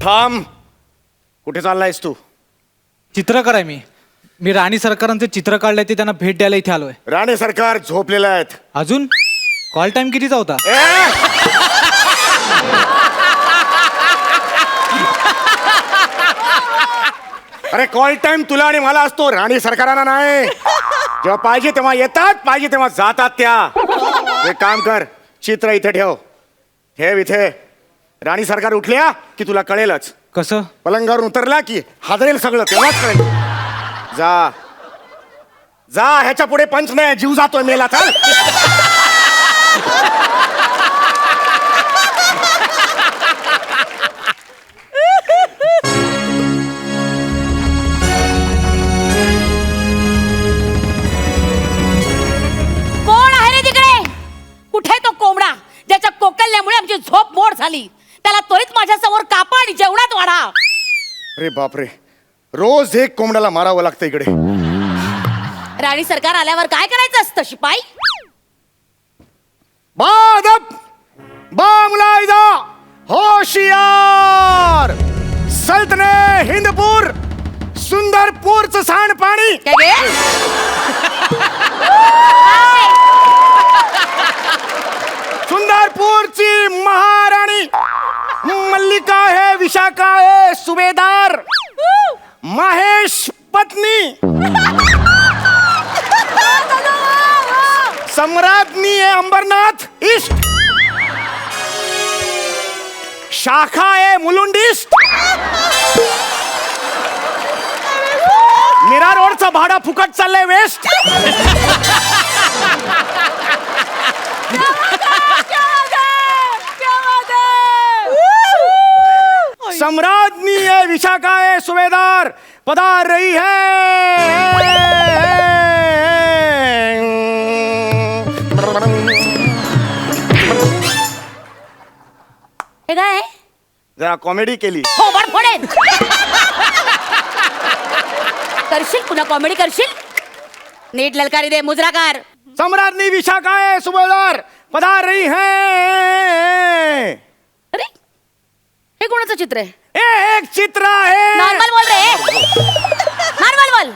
थांब. कुठे चाललायस तू? चित्रकार आहे मी राणी सरकारांचं चित्र काढलंय ते त्यांना भेट द्यायला इथे आलोय. राणे सरकार झोपलेले आहेत. अजून कॉल टाइम कितीचा होता? अरे कॉल टाइम तुला आणि मला असतो, राणी सरकारांना नाही. जेव्हा पाहिजे तेव्हा येतात, पाहिजे तेव्हा जातात त्या. एक काम कर, चित्र इथे ठेव. ठेव इथे. राणी सरकार उठल्या की तुला कळेलच. कसं? पलंगावरून उतरला की हादरेल सगळं, तेव्हाच कळेल. जा जा, ह्याच्या पुढे पंच नाही, जीव जातोय मेला. चल. कोण आहे रे तिकडे? कुठे तो कोंबडा ज्याच्या कोकलल्यामुळे आमची झोप मोड झाली? त्याला त्वरित माझ्या समोर कापा आणि जेवणात वाढा. अरे बापरे, रोज एक कोंबड्याला मारावं लागतं इकडे. राणी सरकार आल्यावर काय करायचं असतं शिपाई? बादब बांगलाइजा होशियार, सल्तने हिंदपूर सुंदरपूरचं सांडपाणी. काय गे? सुंदरपूरची महाराणी मल्लिका आहे, विशाखा आहे सुभेदार, महेश पत्नी, सम्राज्ञी आहे अंबरनाथ ईस्ट, शाखा आहे मुलुंडिस्ट, मीरा रोडचं भाडं फुकट चाललंय वेस्ट. सम्राज्ञी है, विशाखा है, सुबेदार पधार रही है. हे काय? जरा कॉमेडी केली. थोबाड फोडेन. करशील पुन्हा कॉमेडी करशील? नीट ललकारी दे, मुजराकार. सम्राज्ञी विशाखा है, सुबेदार पधार रही है. अरे हे कोणाचं चित्र आहे? हे एक चित्र आहे. नॉर्मल बोल रे. नॉर्मल बोल.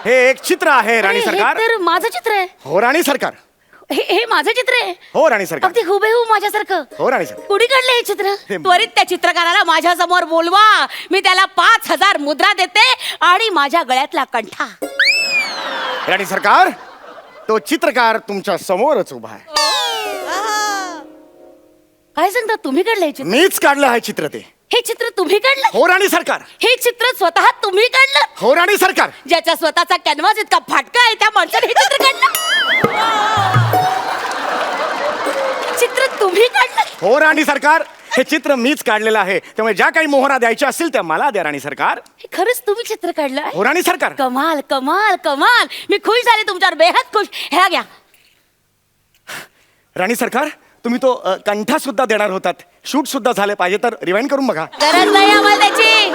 हे एक चित्र आहे राणी अरे, हे सरकार. तर माझं चित्र आहे. हो राणी सरकार. हे माझं चित्र आहे. हो राणी सरकार. अगदी हुबेहूब माझ्यासारखं. हो राणी सरकार. कुणी काढलं हे चित्र? हे- त्वरित त्या चित्रकाराला माझ्या समोर बोलवा. मी त्याला 5,000 मुद्रा देते आणि माझ्या गळ्यातला कंठा. राणी सरकार, तो चित्रकार तुमच्या समोरच उभा आहे. काय सांगता? तुम्ही काढलं हे चित्र? मीच काढलं आहे चित्र ते. हे चित्र तुम्ही काढलं? हो राणी सरकार. हे चित्र स्वतः तुम्ही काढलं? हो राणी सरकार. ज्याच्या स्वतःचा कॅनव्हास इतका फाटका आहे त्या माणसाने हे चित्र काढलं? चित्र तुम्ही काढलं? हो राणी सरकार, हे चित्र मीच काढलेलं आहे. त्यामुळे ज्या काही मोहरा द्यायच्या असतील त्या मला द्या राणी सरकार. हे खरंच तुम्ही चित्र काढलं आहे? हो राणी सरकार. कमाल कमाल कमाल. मी खुश झाले तुमच्यावर, बेहद खुश. ह्या घ्या. राणी सरकार, तुम्ही तो कंठा सुद्धा देणार होतात. शूट सुद्धा झाले, पाहिजे तर रिवाइंड करून बघा. गरज नाही आम्हाला त्याची,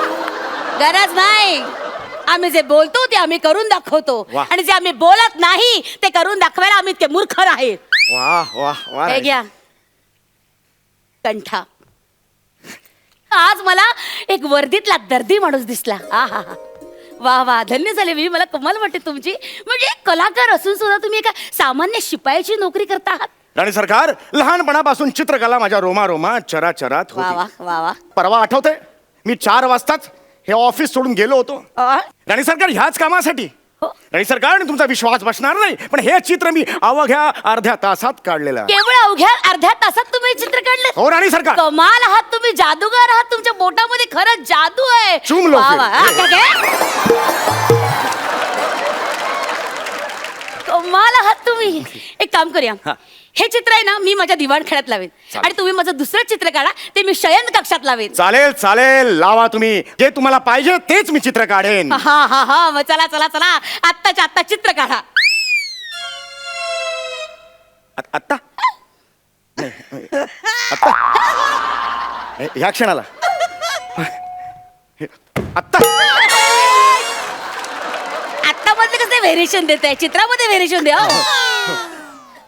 गरज नाही. आम्ही जे बोलतो ते आम्ही करून दाखवतो वाह. आणि जे आम्ही बोलत नाही ते करून दाखवायला आम्ही इतके मूर्ख आहे. वा वा वा. हे घ्या कंठा. आज मला एक वर्दीतला दर्दी माणूस दिसला. आहा, वा वा, धन्य झाले मी. मला कमाल वाटते तुमची. म्हणजे एक कलाकार असून सुद्धा तुम्ही एका सामान्य शिपायाची नोकरी करता आहात. राणी सरकार, लहानपणापासून चित्रकला माझ्या रोमारोमात चराचरात वा वा होती. वा वा. परवा आठवतंय, मी 4 वाजताच हे ऑफिस सोडून गेलो होतो. राणी सरकार, ह्याच कामासाठी. हो. राणी सरकार, तुमचा विश्वास बसणार नाही, पण हे चित्र मी अवघ्या अर्ध्या तासात काढलेलं आहे. केवळ अवघ्या अर्ध्या तासात तुम्ही हे चित्र काढलं? हो राणी सरकार. कमाल आहात तुम्ही, जादूगार आहात. तुमच्या बोटामध्ये खरंच जादू आहे. चुमलो वा फिर. वा. हा, काय? कमाल आहात तुम्ही. एक काम करूया, हा. हे चित्र आहे ना मी माझ्या दिवाणखड्यात लावेन चालेल. आणि तुम्ही माझं दुसरं चित्र काढा, ते मी शयन कक्षात लावेन. चालेल चालेल, लावा तुम्ही. जे तुम्हाला पाहिजे तेच मी चित्र काढेन. हा हा हा, मग चला चला चला, आत्ताच्या आत्ता चित्र काढा. आत्ता आत्ता ह्या क्षणाला आत्ता. आत्ता मध्ये कसं व्हेरिएशन देत आहे, चित्रामध्ये व्हेरिएशन द्या.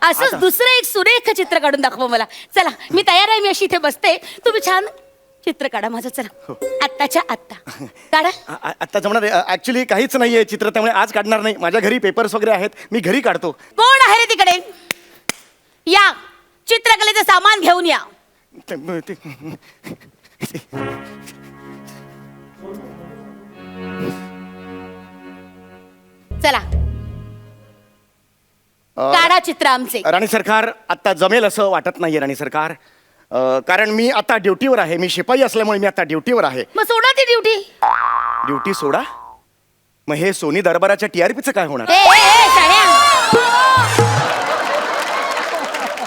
असंच दुसरं एक सुरेख चित्र काढून दाखवा मला. चला मी तयार आहे, मी अशी इथे बसते, तुम्ही छान चित्र काढा माझं, चला आत्ताच्या आत्ता काढा. आता जमणार ऍक्च्युली काहीच नाहीये चित्र, त्यामुळे आज काढणार नाही. माझ्या घरी पेपर्स वगैरे आहेत, मी घरी काढतो. कोण आहे रे तिकडे? या चित्रकलेचं सामान घेऊन या. चला काढा चित्र आमचे. राणी सरकार, आता जमेल असं वाटत नाहीये राणी सरकार, कारण मी आता ड्युटीवर आहे. मी शिपाई असल्यामुळे मी आता ड्युटीवर आहे. मग सोडा ती ड्युटी. ड्युटी सोडा? मग हे सोनी दरबाराच्या TRPचं काय होणार?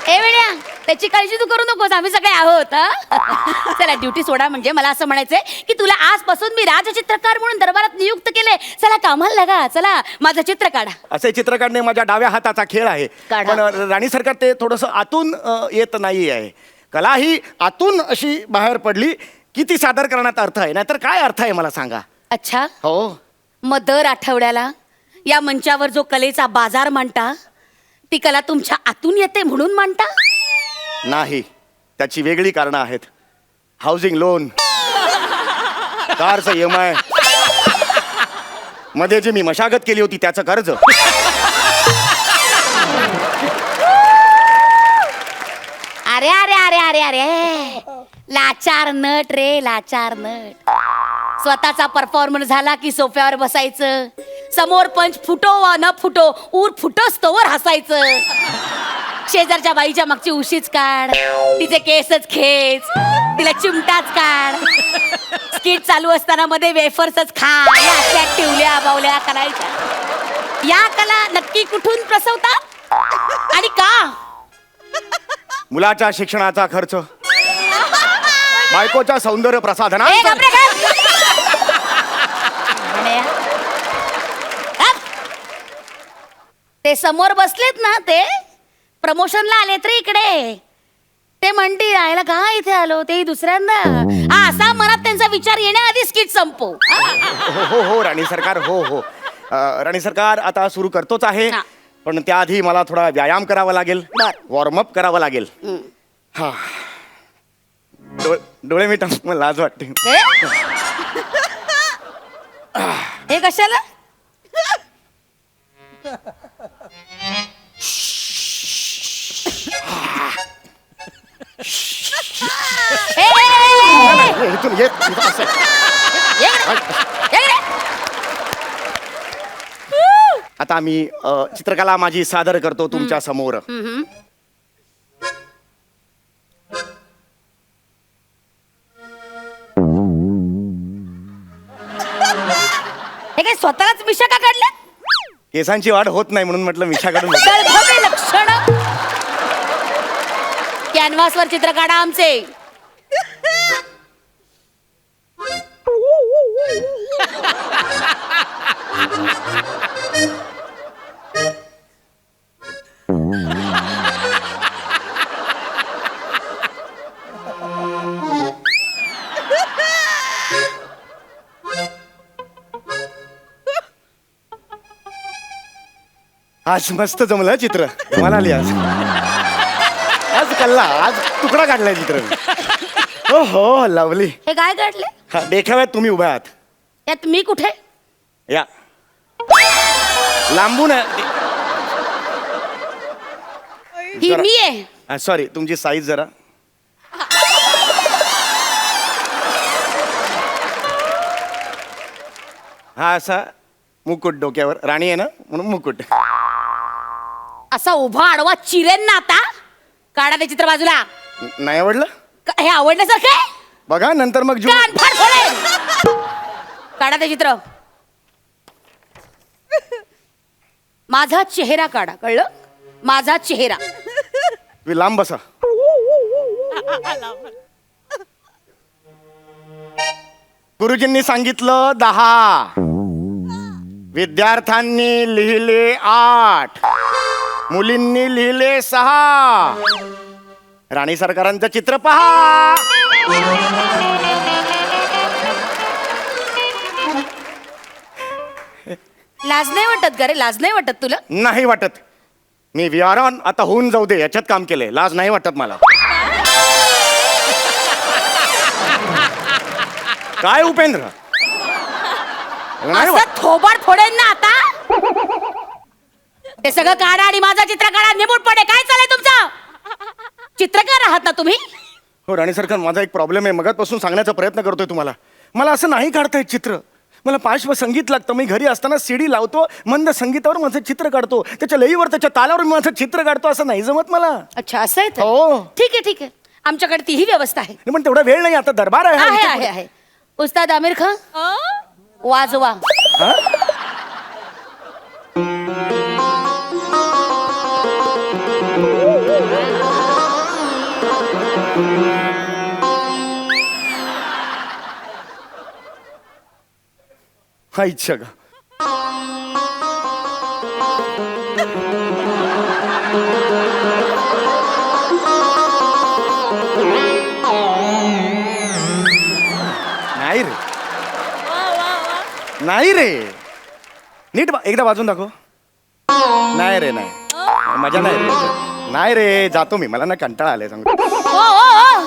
ए वेड्या, त्याची काळजी तू करू नकोस, आम्ही सगळे आहोत. हं? चला ड्युटी सोडा, म्हणजे मला असं म्हणायचंय की तुला आजपासून मी राजचित्रकार म्हणून दरबारात नियुक्त केलंय. चला कामाला लागा, चला माझं चित्र काढा. असे चित्र काढणे माझ्या डाव्या हाताचा खेळ आहे. काढा. पण राणी सरकार, ते थोडंसं आतून येत नाही आहे. कला ही आतून अशी बाहेर पडली की ती सादर करण्यात अर्थ आहे, नाहीतर काय अर्थ आहे मला सांगा. अच्छा, हो. मग दर आठवड्याला या मंचावर जो कलेचा बाजार मांडता, ती कला तुमच्या आतून येते म्हणून मांडता? नाही, त्याची वेगळी कारणं आहेत. हाऊसिंग लोन, कारचं EMI, मध्ये जी मी मशागत केली होती त्याचं कर्ज. अरे अरे अरे अरे अरे, लाचार नट रे, लाचार नट. स्वतःचा परफॉर्मन्स झाला की सोफ्यावर बसायचं, समोर पंच फुटो वा न फुटो ऊर फुटोस तोवर हसायचं. शेजारच्या बाईच्या मागची उशीच काढ, तिचे केसच खेच, तिला चिमटाच काढ. स्किट चालू असताना मध्ये वेफर्सच खा. या अशा टिवल्या बावल्या करायच्या. या कला नक्की कुठून प्रसवतात आणि का? मुलाच्या शिक्षणाचा खर्च, बायकोच्या सौंदर्य ए, प्रसाधना. गप्रे गप. म्हणे, गप. ते समोर बसलेत ना, ते प्रमोशनला आलेत रे इकडे. ते म्हणते राहायला का इथे आलो, तेही दुसऱ्यांदा. हा, असा मनात त्यांचा विचार येण्याआधी स्किट संपो. हो हो हो राणी सरकार, हो हो. राणी सरकार, आता सुरू करतोच आहे, हा. पण त्याआधी मला थोडा व्यायाम करावा लागेल, बर. वॉर्मअप करावं लागेल. हा, डोळे मिटा, मला लाज वाटते. हे कशाला? ए, इथून इथं असं. ये इकडे. ये इकडे. आता मी चित्रकला माझी सादर करतो तुमच्या समोर. हे काय स्वतःलाच मिशा का काढल्या? केसांची वाढ होत नाही म्हणून म्हटलं मिशाकडून. गळभगे लक्षण. कॅनव्हासवर चित्र काढा आमचे. आज मस्त जमलं चित्र, मला आली आज. आज कल्ला, आज तुकडा काढलाय चित्र. हो हो, लवली. हे काय काढले? हा, देखाव्यात तुम्ही उभ्या आहात. यात मी कुठे? या लांबून ही जरा- मी आहे. सॉरी, तुमची साईज जरा. हा, असा मुकुट डोक्यावर, राणी आहे ना म्हणून मुकुट. असा उभा आडवा चिरेन ना आता. काढा ते चित्र बाजूला. नाही आवडलं? हे आवडण्यासारखं आहे? बघा नंतर मग कान फाड फोडेन. काढा ते चित्र. माझा चेहरा काढा, कळलं? माझा चेहरा. तुम्ही लांब बसा. गुरुजींनी सांगितलं 10, विद्यार्थ्यांनी लिहिले 8, मुलींनी लिहिले 6. राणी सरकारांचं चित्र पहा. लाज नाही वाटत का रे? लाज नाही वाटत तुला? नाही वाटत. मी विहारान आता होऊन जाऊ दे याच्यात काम केलंय, लाज नाही वाटत मला. काय उपेंद्र? नाही असं थोबाड फोडेन ना आता. ते सगळं काढा आणि माझं चित्र काढा. निमूट पडे. काय चाललंय तुमचं? चित्रकार आहात ना तुम्ही? हो राणी सरकार, माझा एक प्रॉब्लेम आहे. मगाचपासून सांगण्याचा प्रयत्न करतोय तुम्हाला. मला असं नाही काढता येत चित्र. मला पार्श्व संगीत लागतं. मी घरी असताना सीडी लावतो, मंद संगीतावर माझं चित्र काढतो, त्याच्या लईवर त्याच्या तालावर मी माझं चित्र काढतो. असं नाही जमत मला. अच्छा असं आहे तर. हो. ठीक आहे ठीक आहे, आमच्याकडे तीही व्यवस्था आहे. नाही, पण तेवढा वेळ नाही, आता दरबार आहे. आहे आहे आहे. उस्ताद आमिर खान वाजवा. हा इच्छा का? नाही रे, नाही रे. नीट एकदा वाजून दाखव. नाही रे, नाही मजा नाही रे. नाही रे, जातो मी. मला ना कंटाळा आलाय सांगतो. ओ ओ ओ.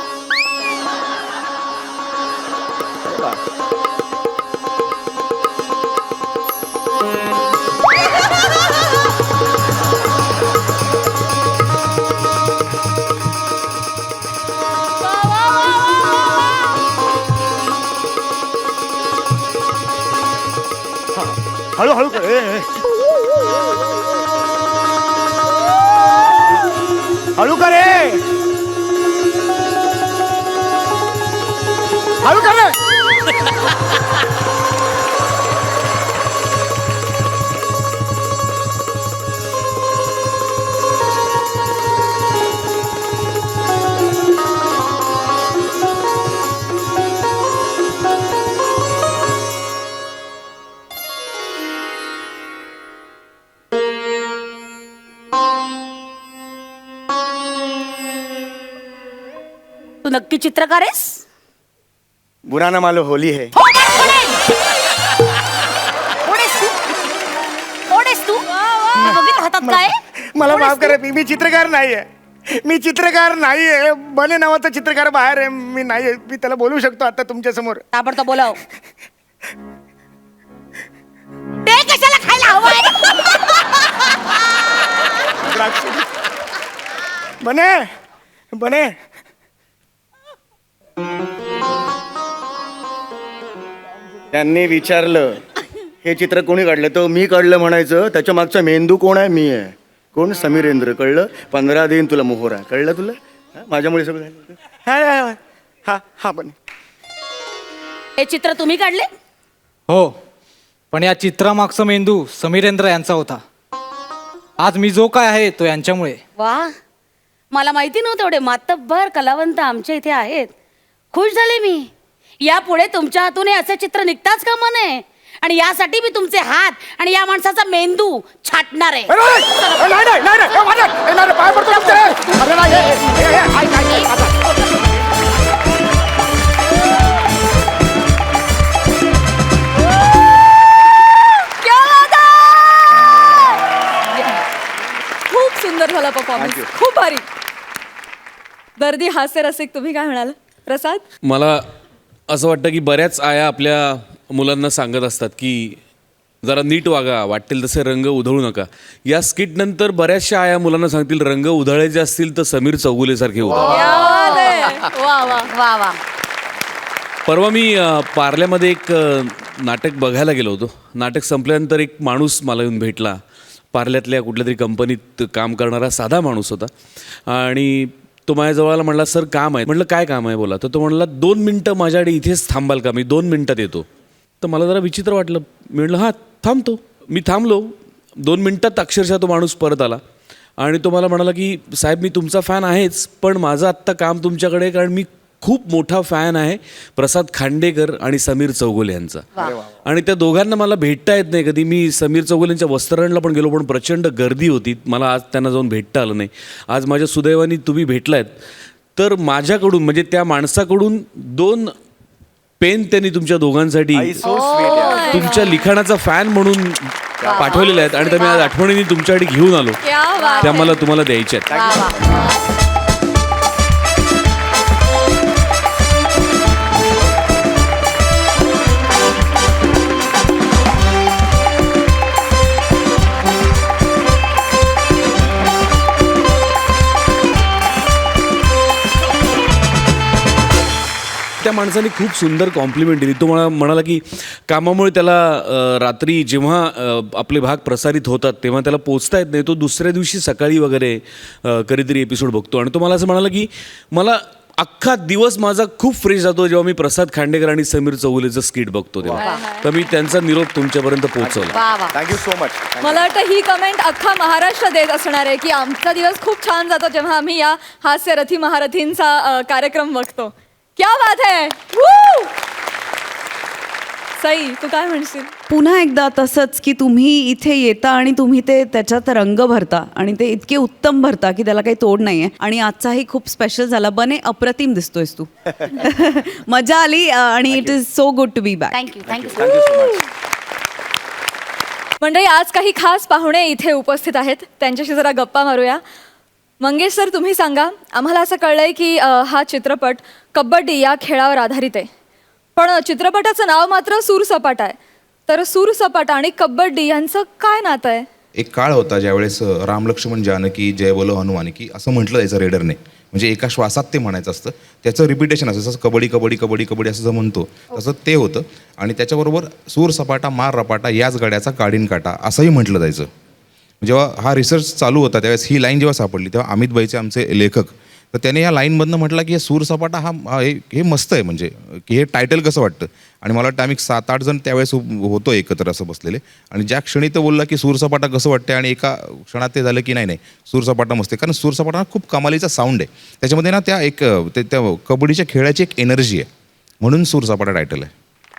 हळूहळू कर. हळू कर रे. हळू कर रे. तू नक्की चित्रकार आहेस? बुरा ना मालो होली है. बघित हातात काय? मला माफ करा, मी चित्रकार नाहीये. मी चित्रकार नाहीये. बने नावाचा चित्रकार बाहेर आहे. मी नाहीये. मी त्याला बोलू शकतो आता तुमच्या समोर. ताबडतोब बोलाव. ते कशाला खायला हवंय? बने बने. त्यांनी विचारलं हे चित्र कोणी काढलं, तर मी काढलं म्हणायचं. त्याच्या मागचा मेंदू कोण आहे? मी आहे. कोण? समीरेंद्र. कळलं? 15 दिन तुला मोहरा. कळलं तुला? हा, माझ्यामुळे सगळं झालं. हा हा हा. बने, हे चित्र तुम्ही काढले? हो, पण या चित्रामागचा मेंदू समीरेंद्र यांचा होता. आज मी जो काय आहे तो यांच्यामुळे. वा, मला माहिती नव्हतं एवढे मातब्बर कलावंत आमच्या इथे आहेत. खुश झाले मी. यापुढे तुमच्या हातून हे असं चित्र निघताच कामा नये. आणि यासाठी मी तुमचे हात आणि या माणसाचा मेंदू छाटणार आहे. खूप सुंदर झाला परफॉर्मन्स. Thank you. खूप भारी. दर्दी हास्य रसिक, तुम्ही काय म्हणाल प्रसाद? मला असं वाटतं की बऱ्याच आया आपल्या मुलांना सांगत असतात की जरा नीट वागा, वाटेल तसे रंग उधळू नका. या स्किट नंतर बऱ्याचशा आया मुलांना सांगतील रंग उधळायचे असतील तर समीर चौगुलेसारखे उधळ. वा वा. वा वा. परवा मी पार्ल्यामध्ये एक नाटक बघायला गेलो होतो. नाटक संपल्यानंतर एक माणूस मला येऊन भेटला. पार्ल्यातल्या कुठल्या तरी कंपनीत काम करणारा साधा माणूस होता. आणि तो माझ्याजवळ आला, म्हणला सर काम आहे. म्हटलं काय काम आहे बोला. तर तो म्हणला 2 मिनटं माझ्याकडे इथेच थांबाल का, मी 2 मिनटात येतो. तर मला जरा विचित्र वाटलं. मी म्हटलं हां थांबतो. मी थांबलो. 2 मिनटात अक्षरशः तो माणूस परत आला आणि तो मला म्हणाला की साहेब मी तुमचा फॅन आहेच, पण माझं आत्ता काम तुमच्याकडे आहे, कारण मी खूप मोठा फॅन आहे प्रसाद खांडेकर आणि समीर चौगुले यांचा. आणि त्या दोघांना मला भेटता येत नाही कधी. मी समीर चौगुले यांच्या वस्त्रांना पण गेलो, पण प्रचंड गर्दी होती. मला आज त्यांना जाऊन भेटता आलं नाही. आज माझ्या सुदैवाने तुम्ही भेटलायत. तर माझ्याकडून म्हणजे त्या माणसाकडून 2 पेन त्यांनी तुमच्या दोघांसाठी तुमच्या लिखाणाचा फॅन म्हणून पाठवलेले आहेत आणि त्या मी आज आठवणीने तुमच्यासाठी घेऊन आलो. त्या मला तुम्हाला द्यायच्या आहेत. त्या माणसाने खूप सुंदर कॉम्प्लिमेंट दिली. तो मला म्हणाला की कामामुळे त्याला रात्री जेव्हा आपले भाग प्रसारित होतात तेव्हा त्याला पोचता येत नाही, तो दुसऱ्या दिवशी सकाळी वगैरे कधीतरी एपिसोड बघतो. आणि तो मला असं म्हणाला की मला अख्खा दिवस माझा खूप फ्रेश जातो जेव्हा मी प्रसाद खांडेकर आणि समीर चौगुलेचं स्किट बघतो तेव्हा. तर मी त्यांचा निरोप तुमच्यापर्यंत पोहोचवला. वा वा. Thank you so much. मला वाटतं ही कमेंट अख्खा महाराष्ट्र देत असणार आहे की आमचा दिवस खूप छान जातो जेव्हा आम्ही या हास्य रथी महारथींचा कार्यक्रम बघतो. क्या बात है. Woo! सई, तू काय म्हणशील? पुन्हा एकदा तसंच की तुम्ही इथे येता आणि तुम्ही ते त्याच्यात रंग भरता आणि ते इतके उत्तम भरता की त्याला काही तोड नाही आहे. आणि आजचाही खूप स्पेशल झाला. बने अप्रतिम दिसतोयस तू. मजा आली आणि it is so good to be back. Thank you thank you thank you so much. मंडळी, आज काही खास पाहुणे इथे उपस्थित आहेत, त्यांच्याशी जरा गप्पा मारूया. मंगेश सर, तुम्ही सांगा, आम्हाला असं कळलंय की हा चित्रपट कबड्डी या खेळावर आधारित आहे, पण चित्रपटाचं नाव मात्र सूरसपाटा आहे. तर सूरसपाटा आणि कबड्डी यांचं काय नातं आहे? एक काळ होता ज्यावेळेस राम लक्ष्मण जानकी जय बोलो हनुमानकी असं म्हटलं जायचं रेडरने. म्हणजे एका श्वासात ते म्हणायचं असतं, त्याचं रिपिटेशन असं जसं कबड्डी कबड्डी कबड्डी कबड्डी असं जर म्हणतो तसं ते होतं. आणि त्याच्याबरोबर सूर सपाटा मार रपाटा याच गड्याचा काढीन काटा असंही म्हटलं जायचं. जेव्हा हा रिसर्च चालू होता त्यावेळेस ही लाईन जेव्हा सापडली तेव्हा अमित भाईचे आमचे लेखक, तर त्याने या लाईनमधनं म्हटलं की हे सूर सपाटा हे मस्त आहे, म्हणजे की हे टायटल कसं वाटतं. आणि मला वाटतं आम्ही 7-8 जण त्यावेळेस होतो एकत्र असं बसलेले. आणि ज्या क्षणी तो बोलला की सूरसपाटा कसं वाटतं आणि एका क्षणात ते झालं की नाही सूरसपाटा मस्त आहे. कारण सूरसपाटा खूप कमालीचा साऊंड आहे, त्याच्यामध्ये ना त्या कबड्डीच्या खेळाची एक एनर्जी आहे, म्हणून सूरसपाटा टायटल आहे.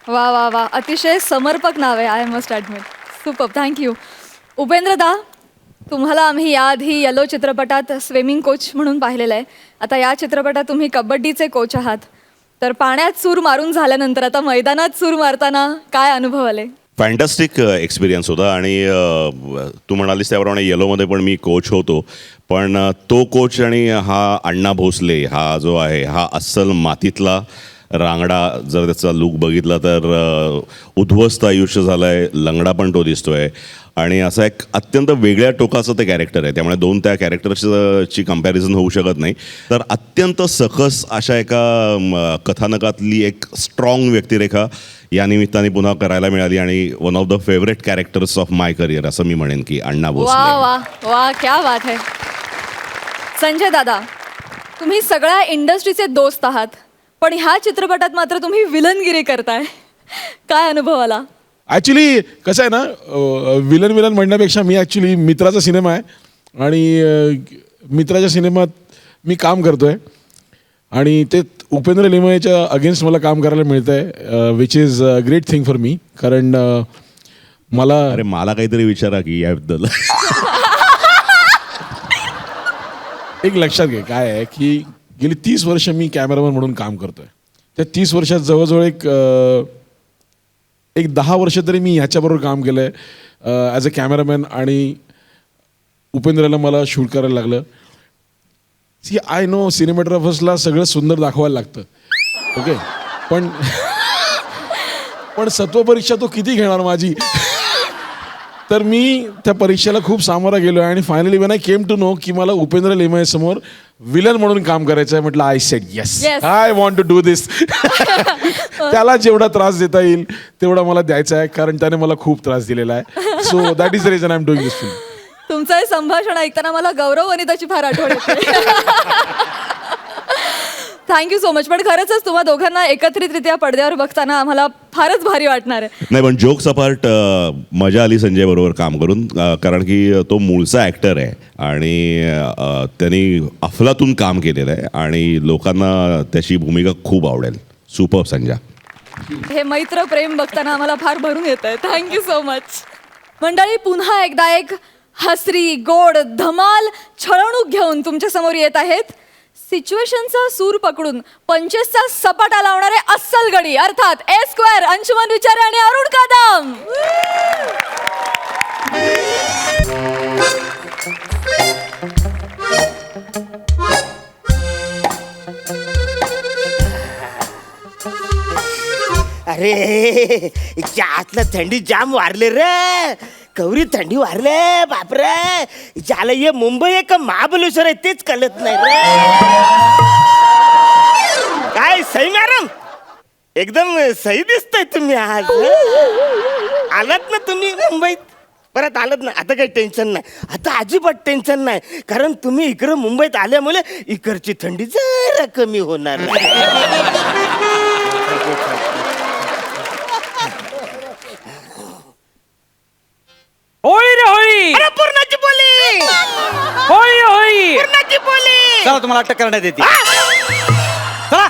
वा वा वा, अतिशय समर्पक नाव आहे. I must admit. Super, thank you. Upendra दा, तुम्हाला आम्ही याआधी येलो चित्रपटात स्विमिंग कोच म्हणून पाहिलेलं आहे. आता या चित्रपटात तुम्ही कबड्डीचे कोच आहात. तर पाण्यात सूर मारून झाल्यानंतर आता मैदानात सूर मारताना काय अनुभव आले? फॅन्टॅस्टिक एक्सपिरियन्स होता. आणि तू म्हणालीस त्याप्रमाणे येलोमध्ये पण मी कोच होतो, पण तो कोच आणि हा अण्णा भोसले हा जो आहे हा अस्सल मातीतला रांगडा. जर त्याचा लूक बघितला तर उद्ध्वस्त आयुष्य झालं आहे, लंगडा पण तो दिसतो आहे. आणि असं एक अत्यंत वेगळ्या टोकाचं ते कॅरेक्टर आहे, त्यामुळे दोन त्या कॅरेक्टरची कंपॅरिझन होऊ शकत नाही. तर अत्यंत सकस अशा एका कथानकातली एक स्ट्रॉंग व्यक्तिरेखा या निमित्ताने पुन्हा करायला मिळाली. आणि one of the favourite characters of my career असं मी म्हणेन की अण्णा भोसले. वा वा वा, क्या बात है. संजय दादा, तुम्ही सगळ्या इंडस्ट्रीचे दोस्त आहात, पण ह्या चित्रपटात मात्र तुम्ही विलनगिरी करताय. काय अनुभव आला? ॲक्च्युली कसं आहे ना, विलन म्हणण्यापेक्षा मी ॲक्च्युली मित्राचा सिनेमा आहे आणि मित्राच्या सिनेमात मी काम करतो आहे आणि ते उपेंद्र लिमयेच्या अगेन्स्ट मला काम करायला मिळतं आहे, which is a great thing for me. कारण अरे मला काहीतरी विचारा की याबद्दल. एक लक्षात घे काय आहे की गेली 30 वर्ष मी कॅमेरामन म्हणून काम करतो आहे. त्या 30 वर्षात जवळजवळ एक 10 वर्ष तरी मी ह्याच्याबरोबर काम केलं आहे ॲज अ कॅमेरामॅन. आणि उपेंद्रला मला शूट करायला लागलं. सी आय नो सिनेमॅटोग्राफर्सला सगळं सुंदर दाखवायला लागतं, ओके, पण सत्वपरीक्षा तो किती घेणार माझी. तर मी त्या परीक्षेला खूप सामोरा गेलो आहे आणि finally when I came to know की मला उपेंद्र लिमये समोर विलन म्हणून काम करायचं आहे, म्हटलं I said yes, I want to do this. त्याला जेवढा त्रास देता येईल तेवढा मला द्यायचा आहे, कारण त्याने मला खूप त्रास दिलेला आहे. So that is the reason I am doing this film. तुमचं हे संभाषण ऐकताना मला गौरव वनिताची फार आठवण येते. Thank you so much. पण खरंच तुम्हा दोघांना एकत्रितरित्या पडद्यावर बघताना आम्हाला फारच भारी वाटणार आहे. नाही पण जोक्स अपार्ट मजा आली संजय बरोबर काम करून, कारण की तो मूळचा ॲक्टर आहे आणि त्यांनी अफलातून काम केलेलं आहे आणि लोकांना त्याची भूमिका खूप आवडेल. सुपर संजय. हे मैत्र प्रेम बघताना आम्हाला फार भरून येत आहे. Thank you so much. मंडळी, पुन्हा एकदा एक हसरी गोड धमाल छळवणूक घेऊन तुमच्या समोर येत आहेत. सिच्युएशनचा सूर पकडून 25चा सपाटा लावणारे अस्सल गडी अर्थात A² अंशुमन विचारे आणि अरुण कदम. अरे आतलं थंडी जाम वारले रे, कवरी थंडी वारले बापरे. ज्याला ये मुंबई आहे का महाबलेश्वर आहे तेच कळत नाही रे. काय सई मॅडम, एकदम सही दिसतंय तुम्ही आज. आलात ना तुम्ही मुंबईत, परत आलात ना, आता काही टेन्शन नाही, आता अजिबात टेन्शन नाही, कारण तुम्ही इकडं मुंबईत आल्यामुळे इकडची थंडी जरा कमी होणार. होळी रे होळी, अरे पूर्णाची बोली, होळी होळी. पूर्णाची बोली. चला तुम्हाला अटक करण्यात येते. चला.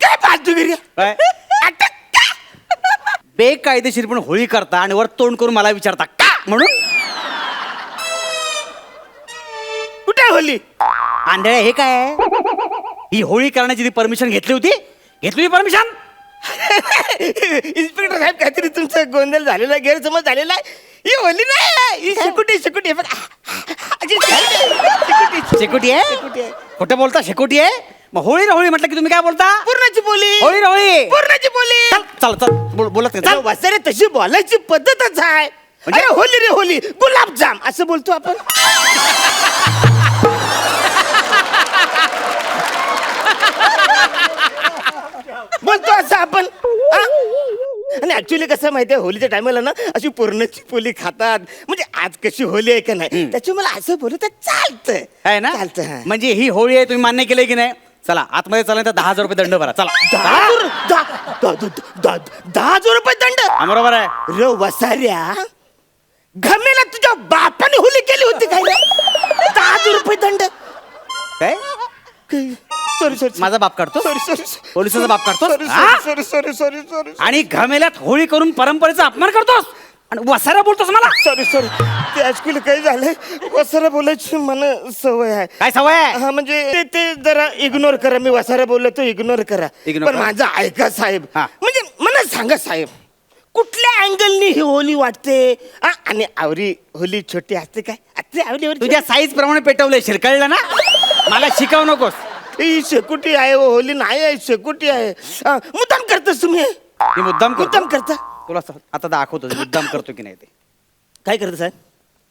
काय फालतूगिरी आहे? काय अटक का? बेकायदेशीर पण होळी करता आणि वर तोंड करून मला विचारता का म्हणून. कुठे होली? आंधळे हे काय, ही होळी करण्याची ती परमिशन घेतली होती परमिशन. इन्स्पेक्टर साहेब, काहीतरी तुमचं गोंधळ झालेला आहे, गैरसमज झालेला आहे. ही होली नाही, ही शेकोटी शेकोटी आहे बघा. शेकोटी आहे, खोटं बोलता. शेकोटी आहे. मग होळी रे होळी म्हटलं की तुम्ही काय बोलता. पूर्णाची बोली, होळी रे होळी. पूर्णाची बोली. चल चल बोलत का? चल. वसरे तशी बोलायची पद्धतच आहे. अरे होली रे होली, गुलाबजाम असं बोलतो आपण. बोलतो असं आपण. हा? आणि ऍक्च्युली कसं माहितीये, होलीच्या टायमाला ना अशी पूर्णाची पोली खातात, म्हणजे आज कशी होली आहे का नाही, त्याची मला असं बोलू तर चालतंय. आहे ना. चालतं, हा. म्हणजे ही होळी आहे, तुम्ही मान्य केलंय की नाही. चला आतमध्ये चला, तर 10,000 रुपये दंड भरा. चला. 10,000 रुपये दंड. हा, बरोबर आहे. र वसाऱ्या, घमेला तुझ्या बापाने होली केली होती काय रे? 10,000 रुपये दंड. काय सॉरी सॉरी, माझा बाप काढतो. सॉरी सॉरी, पोलिसाचा बाप काढतो. सॉरी सॉरी सॉरी सॉरी आणि घमेल्यात होळी करून परंपरेचा अपमान करतोस आणि वसारा बोलतोस मला. Sorry sorry. ते ऍक्च्युली काय झालंय, वसारा बोलायची मला सवय आहे. काय सवय आहे? हा म्हणजे ते जरा इग्नोर करा. मी वसारा बोललो तो इग्नोर करा. Ignore पण करा. माझं ऐका साहेब, हा. म्हणजे मला सांगा साहेब, कुठल्या अँगलनी ही होली वाटते? आणि आवरी होली छोटी असते काय? असते आवलीवर तुझ्या साईज प्रमाणे पेटवलंय, शिरकळलं ना. मला शिकवू नकोस. ही शेकुटी आहे, होली नाही आहे, शेकुटी आहे. मुद्दाम करतोस तुम्ही, मी मुद्दाम मुद्दाम करतो. करता. तुला आता दाखवतो मुद्दाम करतो की नाही ते. काय करतो साहेब?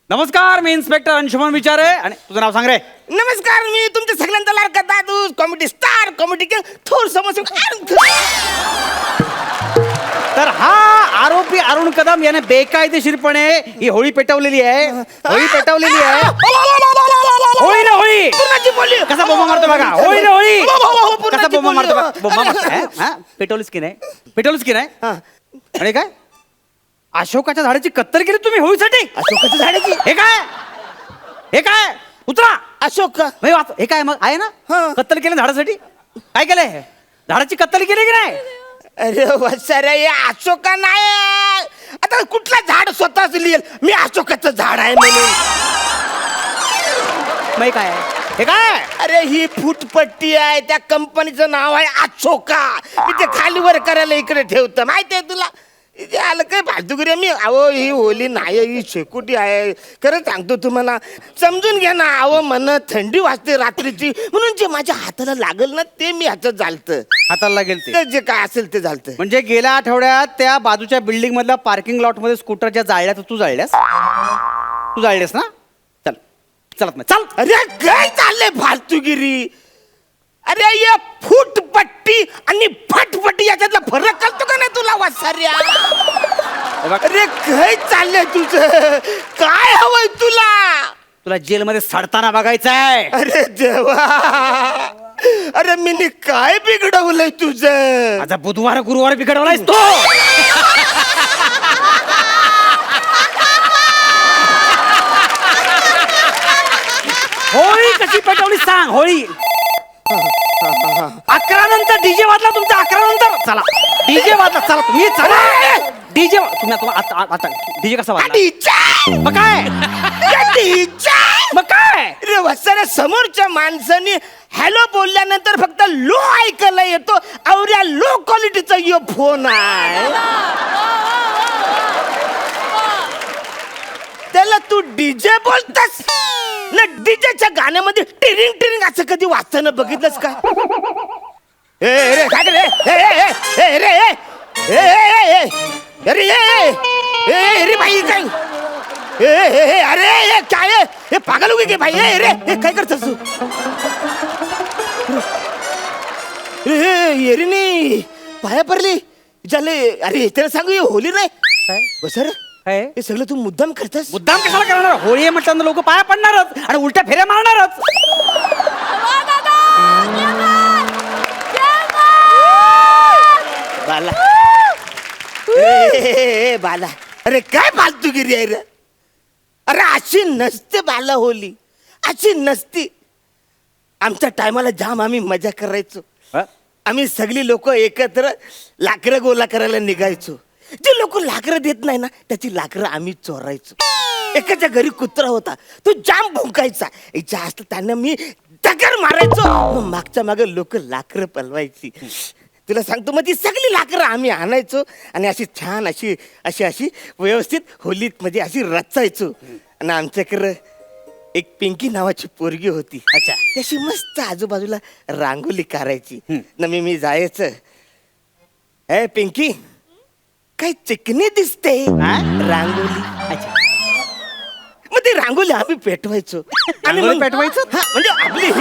नमस्कार, मी इन्स्पेक्टर अंशुमन विचारे. आणि तुझं नाव सांग रे. नमस्कार, मी तुमच्या सगळ्यांचा लाडका दादू, कॉमेडी स्टार, कॉमेडी थोर समस्या. तर हा आरोपी अरुण कदम याने बेकायदेशीरपणे ही होळी पेटवलेली आहे. होळी पेटवलेली आहे. होळी ना होळी. पूर्णाची बोली. कसा बोंबा मारतो बघा. होळी ना होळी. पूर्णाची कसा बोंबा बोली. मारतो बघा. बोंबा मारतो. हा? पेटवलीस की नाही, पेटवलीस की नाही. हा. आणि काय, अशोकाच्या झाडाची कत्तल केली तुम्ही होळीसाठी. अशोकाच्या झाडाची. हे काय, हे काय, उतरा. अशोक का? भाई हे काय मग आहे ना. हा. कत्तल केलं झाडासाठी. काय केलंय, झाडाची कत्तल केली की नाही. अरे वत्सरे, हे अशोका नाही. आता कुठला झाड स्वतःच लिहिल मी अशोकाचं झाड आहे म्हणून. मग काय हे काय. अरे ही फुटपट्टी आहे, त्या कंपनीचं नाव आहे अशोका. मी ते खाली वर करायला इकडे ठेवतो, माहितीये तुला. इथे आलं काय फालतूगिरी. मी अहो ही होली नाही, ही शेकोटी आहे. खरं सांगतो तुम्हाला, समजून घ्या ना. अहो मन थंडी वाजते रात्रीची, म्हणून जे माझ्या हाताला लागल ना ते मी ह्याचं झालतं. हाताला लागेल ते. ते जे काय असेल ते झालतं. म्हणजे गेल्या आठवड्यात त्या बाजूच्या बिल्डिंग मधल्या पार्किंग लॉट मध्ये स्कूटरच्या जाळल्या, तर तू जाळल्यास. तू जाळलेस ना. चल चलत नाही. चल. अरे काय चाललंय फालतूगिरी. अरे ये फुटपट्टी आणि फटपट्टी याच्यातला फरक कळतो का नाही तुला वासाऱ्या? अरे काय चाललंय तुझं, काय हवंय तुला? तुला जेलमध्ये सडताना बघायचं आहे. अरे देवा, अरे मी काय बिघडवलंय तुझं? आता बुधवार गुरुवार बिघडवलायस तो. होळी कशी पेटवली सांग. होळी 11 नंतर डीजे वाजला तुमचा. 11 नंतर चला डीजे वाजला. चला तुम्ही चला डीजे. तुम्ही आता डीजे कसा वाजला. डीजे मग काय, डीजे मग काय. रे वत्सरे, समोरच्या माणसाने हॅलो बोलल्यानंतर फक्त लो ऐकायला येतो. अवऱ्या लो क्वालिटीचा यो फोन आहे, त्याला तू डीजे बोलतस ना. डीजेच्या गाण्यामध्ये टिरिंग टिरिंग असं कधी वाचताना बघितलंस का? ए रे काय रे, ए रे, ए अरे ए रे भाई काय, ए अरे काय हे पागल हो गए भाई. ए रे काय करतस तू? येरीनी पाया पडली झाले. अरे त्याला सांगू हे होली नाही काय बसर काय हे सगळं तू मुद्दाम करतास. मुद्दाम कशाला करणार? होळी आहे म्हटल्यानंतर लोक पाया पडणारच आणि उलट्या फेऱ्या मारणारच. बाला ए बाला, अरे काय फालतूगिरी आहे रे. अरे अशी नसते बाला होली, अशी नसती. आमच्या टायमाला जाम आम्ही मजा करायचो. हा? आम्ही सगळी लोक एकत्र लाकडं गोला करायला निघायचो. जे लोक लाकडं देत नाही ना त्याची लाकडं आम्ही चोरायचो. एकाच्या घरी कुत्रा होता, तो जाम भुंकायचा. जास्त त्यांना मी दगड मारायचो. मग मागच्या मागे लोक लाकडं पलवायची. तुला सांगतो मग ती सगळी लाकडं आम्ही आणायचो आणि अशी छान अशी अशी अशी व्यवस्थित होलीत म्हणजे अशी रचायचो. आणि आमच्याकडं एक पिंकी नावाची पोरगी होती. अच्छा. त्याची मस्त आजूबाजूला रांगोली काढायची. नमी मी जायचं, ए पिंकी काय चिकने दिसते रांगोली. अच्छा. मग ते रांगोली आम्ही पेटवायचो. रांगोली पेटवायचो? हा म्हणजे आपली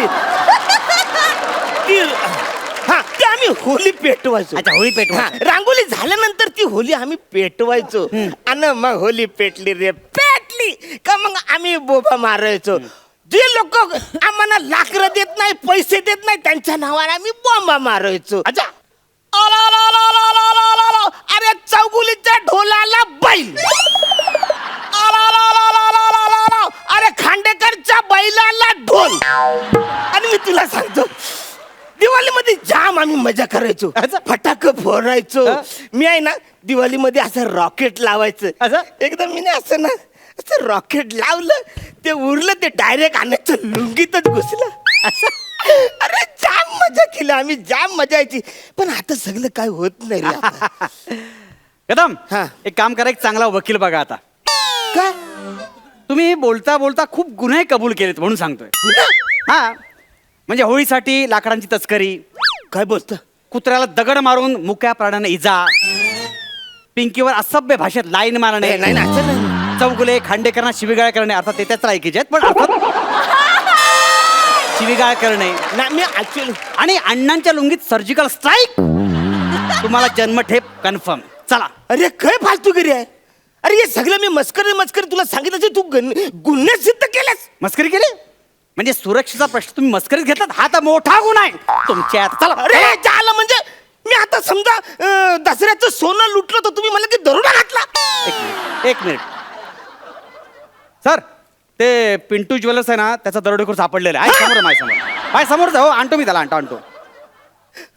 हा ती आम्ही होली पेटवायचो. अच्छा, होळी पेटवायचो. हा, रांगोली झाल्यानंतर ती होली आम्ही पेटवायचो. आणि मग होली पेटली रे पेटली का मग आम्ही बोबा मारायचो. जे लोक आम्हाला लाकडं देत नाही पैसे देत नाही त्यांच्या नावाने आम्ही बोंबा मारायचो. अच्छा. अरे चौगुलीच्या ढोलाला बैल. अरे खांडेकरच्या बैलाला ढोल. आणि मी तुला सांगतो दिवाळीमध्ये जाम आम्ही मजा करायचो. फटाके फोडायचो. मी आहे ना दिवाळीमध्ये असं रॉकेट लावायचं. एकदम मी असं ना असं रॉकेट लावलं ते उरलं ते डायरेक्ट आणायचं लुंगीतच घुसलं. अरे जाम मजा केली आम्ही, जाम मजा यायची. पण आता सगळं काय होत नाही रे आता. कदम हा. एक काम करा, एक चांगला वकील बघा आता. काय तुम्ही बोलता बोलता खूप गुन्हे कबूल केलेत म्हणून सांगतोय. हा म्हणजे होळीसाठी लाकडांची तस्करी, काय बोलत कुत्र्याला दगड मारून मुक्या प्राण्याने इजा, पिंकीवर असभ्य भाषेत लाईन मारणे, नाही ना असं नाही. चौगुले खांडेकरांना शिवीगाळ करणे. अर्थात ते त्याच लायकीचे आहेत, पण अर्थात शिवीगाळ करणे नाही मी ऍक्च्युअली आणि अण्णांच्या लुंगीत सर्जिकल स्ट्राईक. तुम्हाला जन्मठेप कन्फर्म. चला. अरे काय फालतूगिरी आहे. अरे हे सगळं मी मस्करी तुला सांगितलं तू गुन्हे सिद्ध केलेस. मस्करी केली म्हणजे सुरक्षेचा प्रश्न तुम्ही मस्करीत घेतलात, हा तर मोठा गुन्हा आहे तुमच्या. चला. अरे झालं म्हणजे मी आता समजा दसऱ्याचं सोनं लुटलं तर तुम्ही मला की दरोडा घातला. एक मिनिट सर, ते पिंटू ज्वेलर्स आहे ना त्याचा दरोडेखोर सापडलेला आहे. समोर माझ्या समोर जाऊ, आणतो मी त्याला. आणतो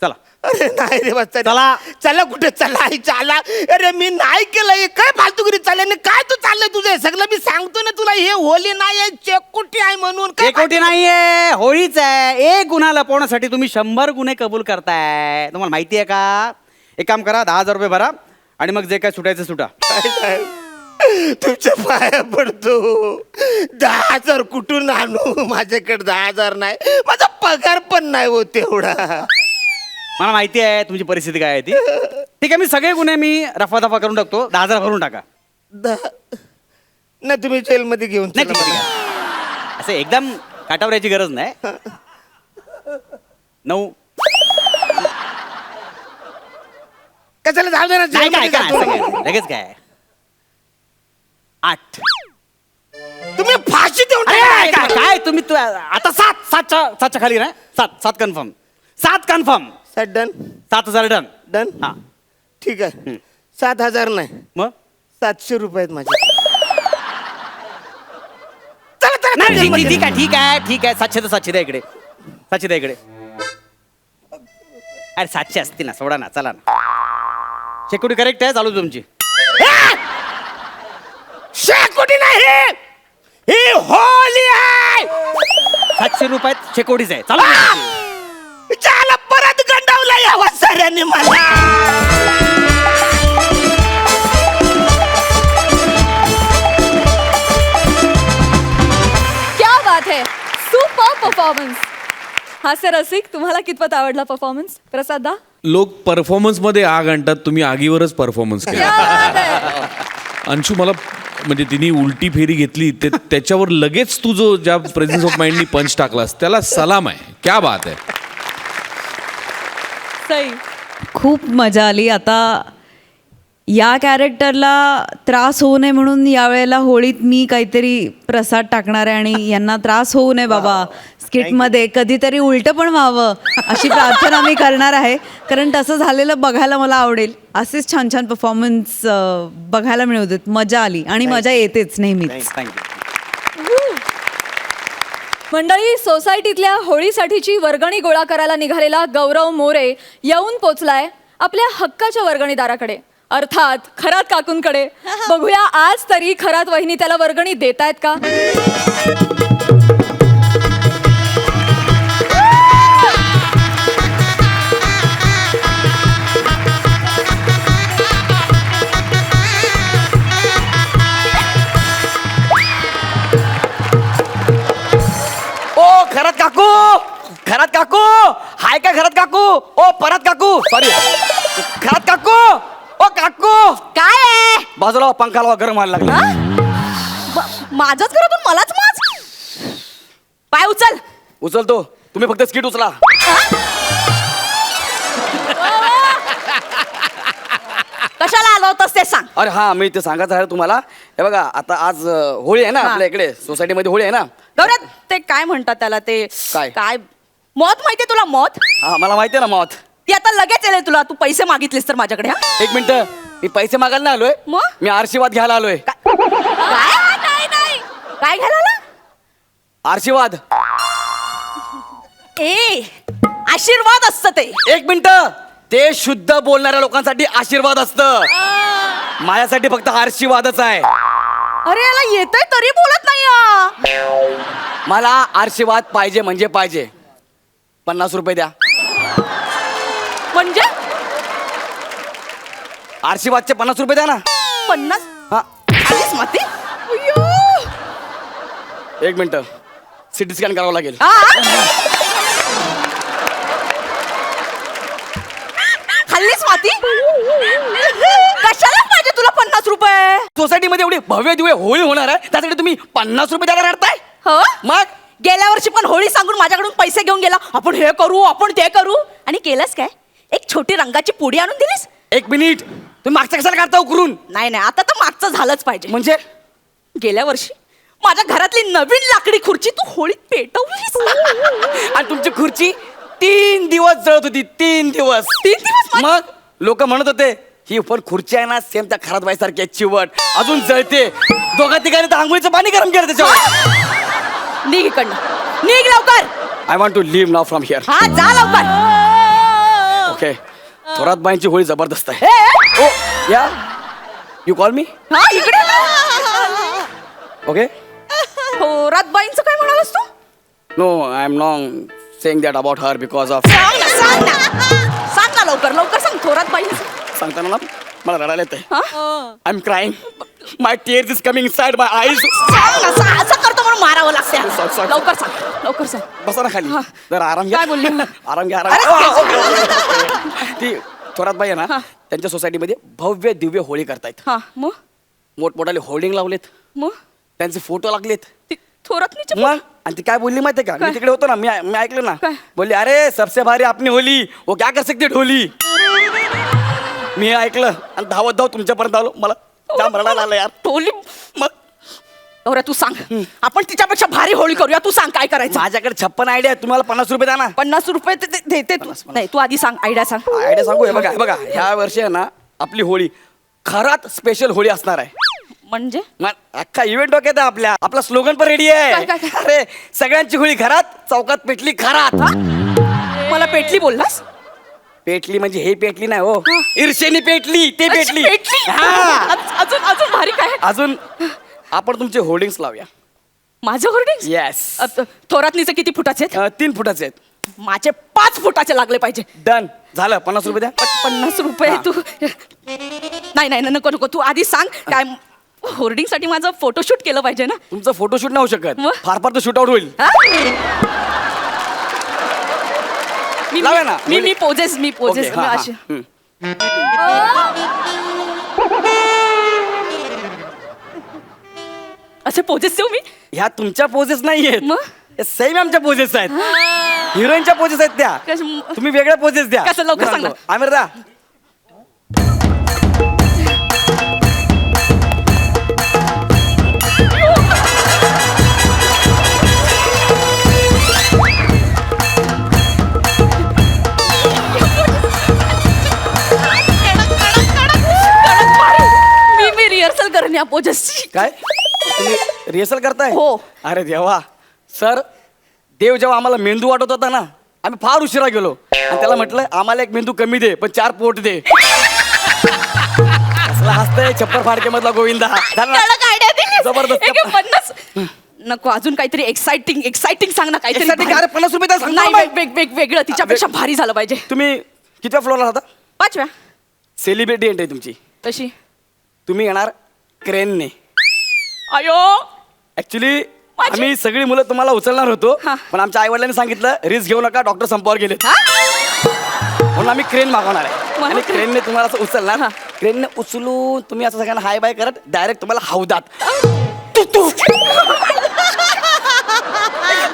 चला. अरे नाही रे बच्चा, चला. चला कुठे चला चला. अरे मी नाही केलं हे काय फालतूगिरी चालले. काय तू चाललंय तुझं सगळं. मी सांगतो ना तुला हे होली नाही आहे चेकोटी आहे म्हणून. काय कोटी नाहीये, होळीच आहे. एक गुन्हा लपवण्यासाठी तुम्ही 100 गुन्हे कबूल करताय. तुम्हाला माहिती आहे का? एक काम करा, 10,000 रुपये भरा आणि मग जे काय सुटायचं सुटा. तुमच्या पाया पडतो. 10,000 कुठून आणू? माझ्याकडे 10,000 नाही. माझा पगार पण नाही होत एवढा. मला माहिती आहे तुमची परिस्थिती काय आहे ती. ठीक आहे, मी सगळे गुन्हे मी रफादफा करून टाकतो. 10,000 भरून टाका. नाही तुम्ही जेलमध्ये घेऊन नाही, चला ठीक मला. आहे. असं एकदम काटावर यायची गरज नाही. 9 कशाला जाऊ दे ना नाही काय जेलमध्ये काय जातो. लगेच काय 8. तुम्ही फाशी देऊन अरे, टाका. काय काय तुम्ही आता 7च्या खाली ना. 7 confirm. 7 confirm. Done 7,000 done. Done हा. ठीक आहे. 7,000 नाही मग 700 रुपये आहेत माझे. चला चला नाही जेलमध्ये. ठीक आहे ठीक आहे ठीक आहे. 700 तर 700 द्या इकडे. 700 द्या इकडे. अरे 700 असतील ना, सोडा ना. चला ना. शेकोटी करेक्ट आहे. चालू तुमची. शेकोटी नाही ही होली आहे. 700 रुपयात शेकोटीच आहे. चालू तुमची. त्याला परत गंडावला या वसाऱ्याने मला. क्या बात है, सुपर परफॉर्मन्स. हास्य रसिक, तुम्हाला कितपत आवडला परफॉर्मन्स? प्रसाद दा. लोक परफॉर्मन्स मध्ये आग आणतात, तुम्ही आगीवरच परफॉर्मन्स क्या केला. बात है. अंशू मला म्हणजे तिने उलटी फेरी घेतली त्याच्यावर लगेच तू जो ज्या प्रेझेन्स ऑफ माइंडनी पंच टाकलास त्याला सलाम आहे. क्या बात आहे. सई. खूप मजा आली. आता या कॅरेक्टरला त्रास होऊ नये म्हणून यावेळेला होळीत मी काहीतरी प्रसाद टाकणार आहे आणि यांना त्रास होऊ नये बाबा स्किटमध्ये कधीतरी उलटं पण व्हावं अशी प्रार्थना मी करणार आहे. कारण तसं झालेलं बघायला मला आवडेल. असेच छान छान परफॉर्मन्स बघायला मिळू देत. मजा आली आणि मजा येतेच नेहमीच. मंडळी, सोसायटीतल्या होळीसाठीची वर्गणी गोळा करायला निघालेला गौरव मोरे येऊन पोचलाय आपल्या हक्काच्या वर्गणीदाराकडे, अर्थात खरात काकूंकडे. बघूया आज तरी खरात वहिनी त्याला वर्गणी देतायत का. ओ खरात काकू, खरात काकू, हाय का खरात काकू? ओ परत काकू, सॉरी खरात काकू. ओ काकू काय आहे? बाजूला हो, पंखा लावा, गरम व्हायला लागला. माझंच घरातून मलाच माज. पाय उचल. उचलतो, तुम्ही फक्त स्किट उचला. कशाला आलो होतस ते सांग. अरे हा, मी ते सांगायचं आहे तुम्हाला. हे बघा, आता आज होळी आहे ना आपल्या इकडे सोसायटीमध्ये, होळी आहे ना. गौरव, ते काय म्हणतात त्याला, ते काय? काय मौत माहितीये तुला? मौत हा, मला माहिती आहे ना मौत. ती आता लगेच येईल तुला. तू पैसे मागितलेस तर माझ्याकडे. हा? एक मिनिट, मी पैसे मागायला नाही आलोय, मग? मी आशीर्वाद घ्यायला आलोय. काय नाही काय घ्यायला आला? आशीर्वाद. ए आशीर्वाद असतं ते. एक मिनिट, ते शुद्ध बोलणाऱ्या लोकांसाठी आशीर्वाद असतं. माझ्यासाठी फक्त आशीर्वादच आहे. अरे याला येतंय तरी बोलत नाही. मला आशीर्वाद पाहिजे म्हणजे पाहिजे. 50 रुपये द्या. म्हणजे आशीर्वादचे 50 रुपये द्या ना. 50? हा, आलीस माती. एक मिनिट, सिटी स्कॅन करावं लागेल. खाल्लीस माती. कशाला पाहिजे तुला 50 रुपये? सोसायटीमध्ये एवढी भव्य दिव्य होळी होणार आहे, त्यासाठी तुम्ही 50 रुपये द्यायला रडताय? हो मग गेल्या वर्षी पण होळी सांगून माझ्याकडून पैसे घेऊन गेला. आपण हे करू, आपण ते करू, आणि केलंस काय? एक छोटी रंगाची पुडी आणून दिलीस. एक मिनिट, तुम्ही मागच्या कशाला काढता उकरून? नाही आता तर मागचं झालंच पाहिजे. म्हणजे गेल्या वर्षी माझ्या घरातली नवीन लाकडी खुर्ची तू होळीत पेटवलीस. आणि तुमची खुर्ची 3 दिवस जळत होती. 3 दिवस. 3 दिवस? मग लोक म्हणत होते ही पण खुर्ची आहे ना सेम त्या खरात बाईसारखी चिवट, अजून जळते. दोघा तिघांनी तर आंघोळीचं पाणी गरम केलं त्याच्यावर. निघ इकडनं, निघ लवकर. I want to leave now from here. हा जा लवकर. ओके, थोरात बाईंची होळी जबरदस्त आहे. ए, ओ या, यू कॉल मी. हा इकडे. ओके. थोरात बाईंचं काय म्हणालास तू? No, I am not saying that about her because of. सांग ना लवकर लवकर सांग. थोरात बाई सांगताना ना मला रडायला येतंय. I am crying. My tears is coming inside my eyes. असं करतो म्हणून मारावं लागतं. sorry. लवकर सांग लवकर सांग. बसा ना खाली, जरा आराम घ्या. काय बोलली? आराम घ्या, ती थोरात बाई आहे ना, त्यांच्या सोसायटीमध्ये भव्य दिव्य होळी करतायत. हा मग मोठमोठाले होर्डिंग लावलेत, मग त्यांचे फोटो लागलेत. थोरात मग आणि ती काय बोलली माहितीये का? मी तिकडे होतो ना, मी ऐकलं ना. काय? बोलली अरे सबसे भारी आपली होली, वो क्या कर सकते ढोली. मी ऐकलं आणि धावत तुमच्यापर्यंत आलो. मला जाम रडायला आलं यार. टोली. मग गौऱ्या तू सांग, आपण तिच्यापेक्षा भारी होळी करूया. तू सांग काय करायचं. माझ्याकडे 56 आयडिया आहे. तुम्हाला 50 रुपये द्या ना. 50 रुपये देते तू. नाही तू आधी सांग, आयडिया सांग. आयडिया सांगू. हे बघा ह्या वर्षी आहे ना आपली होळी खरात स्पेशल होळी असणार आहे. म्हणजे मग अख्खा इव्हेंट डोक्यात आहे आपल्या. आपला स्लोगन पण रेडी आहे. काय? अरे सगळ्यांची होळी घरात, चौकात पेटली खरात. मला पेटली बोललास? पेटली म्हणजे हे पेटली नाही हो, ईर्षेनी पेटली. ते पेटली. हा. अजून अजून भारी काय? अजून आपण तुमचे होर्डिंग्स लावूया. माझं होर्डिंग? येस. थोरातनीचे किती फुटाचे आहेत? 3 फुटाचे आहेत. माझे 5 फुटाचे लागले पाहिजे. डन झालं. 50 रुपये द्या. 50 रुपये तू. नाही नको तू आधी सांग काय. होर्डिंग साठी माझं फोटोशूट केलं पाहिजे ना. तुमचं फोटोशूट नाही होऊ शकत. मग? फार तर शूट आउट होईल. हा? लावा ना. मी पोजेस ओके, हा, हा. अशी. असे पोजेस देऊ मी? ह्या तुमच्या पोजेस नाही आहेत, मग? सेम आमच्या पोजेस आहेत. हिरोईनच्या पोजेस आहेत त्या कश- तुम्ही वेगळ्या पोजेस द्या कसं लवकर सांगा. आमिर दा मी रिहर्सल करेन या पोजेसची. काय तुम्ही रिहर्सल करताय हो. अरे देवा सर देव जेव्हा आम्हाला मेंदू वाटत होता ना आम्ही फार उशिरा गेलो आणि त्याला म्हटलं आम्हाला एक मेंदू कमी दे पण 4 पोट दे. कसला हसतंय छप्पर फाडके मधला गोविंदा झालं ना? कडक idea दिलीस. जबरदस्त. एक 50 नको अजून काहीतरी एक्साइटिंग सांग ना काहीतरी Exciting? भारी. अरे 50 रुपये द्या, सांग ना नाही बाई. वेगळं तिच्यापेक्षा भारी झालं पाहिजे. तुम्ही कितव्या फ्लोअरला होता 5व्या सेलिब्रिटी एंट्री तुमची तशी. तुम्ही येणार क्रेनने अयो ऍक्च्युली माझी- आम्ही सगळी मुलं तुम्हाला उचलणार होतो हा. पण आमच्या आई वडिलांनी सांगितलं रिस्क घेऊ नका डॉक्टर संपावर गेले हा? म्हणून आम्ही क्रेन मागवणार आहे मला आणि क्रेन- क्रेनने तुम्हाला असं उचलणार हा. क्रेनने उचलून तुम्ही असं सगळ्यांना हाय बाय करत डायरेक्ट तुम्हाला हौदात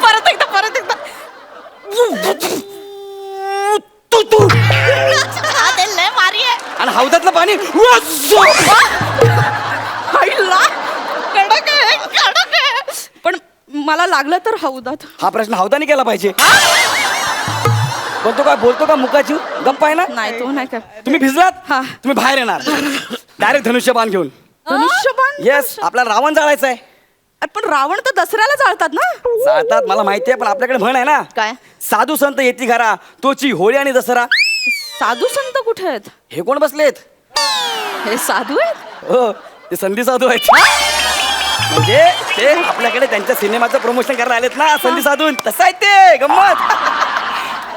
परत एकदा हा, ते लय भारी आहे. आणि हौदातलं पाणी आईला, कडक आहे. पण मला लागलं तर हौदात. हा प्रश्न हौदाने केला पाहिजे बोलतो का मुकाची गप्प आहे ना नाही तो नाही काय तुम्ही भिजलात हा. तुम्ही बाहेर येणार डायरेक्ट धनुष्यबाण घेऊन धनुष्यबाण. येस आपल्याला रावण जाळायचं आहे अरे पण रावण तर दसऱ्याला जाळतात ना. जाळतात मला माहिती आहे पण आपल्याकडे म्हण आहे ना काय? साधू संत येती घरा तोची होळी आणि दसरा साधू संत कुठे आहेत? हे कोण बसलेत हे साधू आहेत. हो ते संधी साधू आहेत म्हणजे ते आपल्याकडे त्यांच्या सिनेमाचं प्रमोशन करायला आलेत ना संधी साधून तसं आहे ते गंमत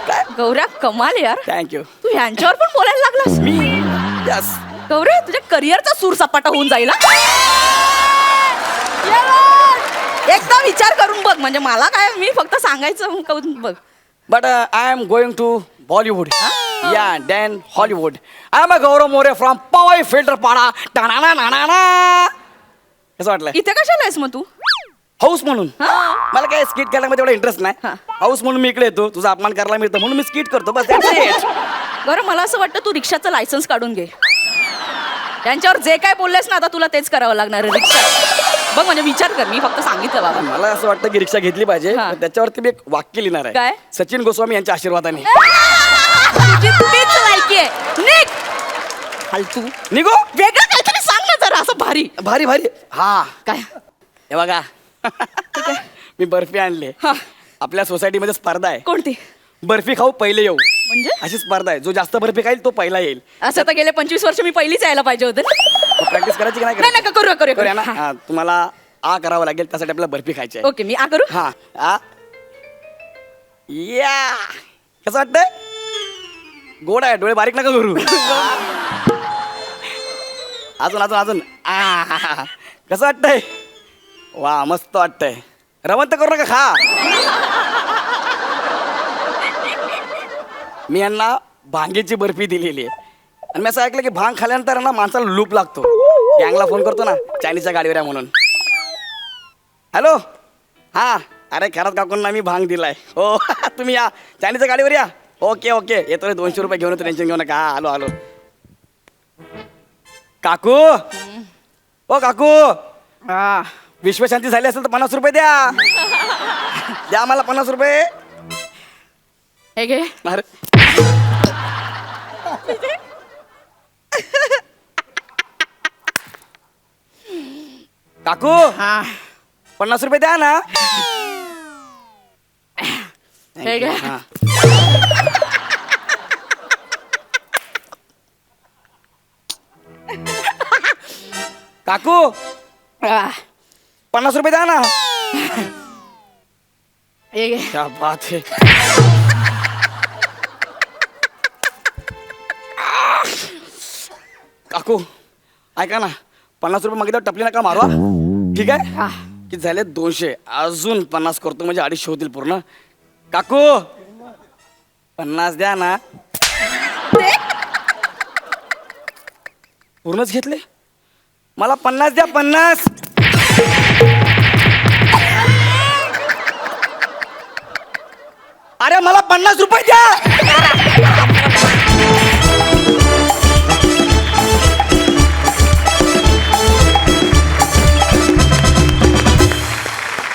काय गौऱ्या कमाल यार. थँक्यू तू ह्यांच्यावर पण बोलायला लागलास. मी यस गौऱ्या तुझ्या करिअरचा सूर सपाटा होऊन जाईल हा. एकदा विचार करून बघ म्हणजे मला काय मी फक्त सांगायचं करून बघ. But I am going to Bollywood या then Hollywood I am a Gaurav More from Powai Filter Pada Thane नाना कसं वाटलं इथे कशाला आहेस मग तू? हाऊस म्हणून हा. मला काय स्किट करायला एवढा इंटरेस्ट नाही हा. हाऊस म्हणून मी इकडे येतो तुझा अपमान करायला मिळतं म्हणून मी स्किट करतो बस that's it. गौरव मला असं वाटतं तू रिक्षाचं लायसन्स काढून घे. त्यांच्यावर जे काय बोललेस ना आता तुला तेच करावं लागणार आहे रिक्षा. बघ म्हणजे विचार कर मी फक्त सांगितलं बाबा. मला असं वाटतं की रिक्षा घेतली पाहिजे हा. पण त्याच्यावरती मी एक वाक्य लिहिणार आहे काय? सचिन गोस्वामी यांच्या आशीर्वादाने तुझी तीच लायकी आहे. निघ. फालतू निघो वेगळं काहीतरी सांग ना जरा असं भारी. भारी भारी हा काय हे बघा ठीक आहे. मी बर्फी आणली हा. आपल्या सोसायटीमध्ये स्पर्धा आहे कोणती बर्फी खाऊ पहिले येऊ म्हणजे अशी स्पर्धा आहे जो जास्त बर्फी खाईल तो पहिला येईल असं तर गेले 25 वर्ष मी पहिलीच यायला पाहिजे होतं ना. प्रॅक्टिस करायची की नाही नाही करायची? नका करूया ना हा. हा, तुम्हाला आ करावं लागेल त्यासाठी आपल्याला बर्फी खायची आहे ओके मी आ करू. हा आ या कसं वाटतंय गोड आहे डोळे बारीक नका करू अजून अजून अजून आ कसं वाटतंय वा मस्त वाटतंय रवंत करू नका खा मी यांना भांगेची बर्फी दिलेली आहे आणि मी असं ऐकलं की भांग खाल्यानंतर ना माणसाला लूप लागतो गँगला फोन करतो ना चायनीच्या गाडीवर या म्हणून हॅलो हा अरे खरंच काकूंना मी भांग दिलाय हो तुम्ही या चायनीच्या गाडीवर या ओके ओके येतो रे 200 रुपये घेऊन येतो टेन्शन घेऊ नका हा आलो आलो काकू ओ काकू विश्वशांती झाली असेल तर 50 रुपये द्या द्या मला 50 रुपये हे घे. अरे काकू 50 रुपये द्या ना हे घे. हा. काकू 50 रुपये द्या ना हे घे. क्या बात है काकू ऐका ना 50 रुपये मागितलं टपली नका मारू हा? ठीक आहे किती झाले 200 अजून 50 करतो म्हणजे 250 होतील पूर्ण काकू 50 द्या ना पूर्णच घेतले मला 50 द्या 50 I अरे मला 50 रुपये द्या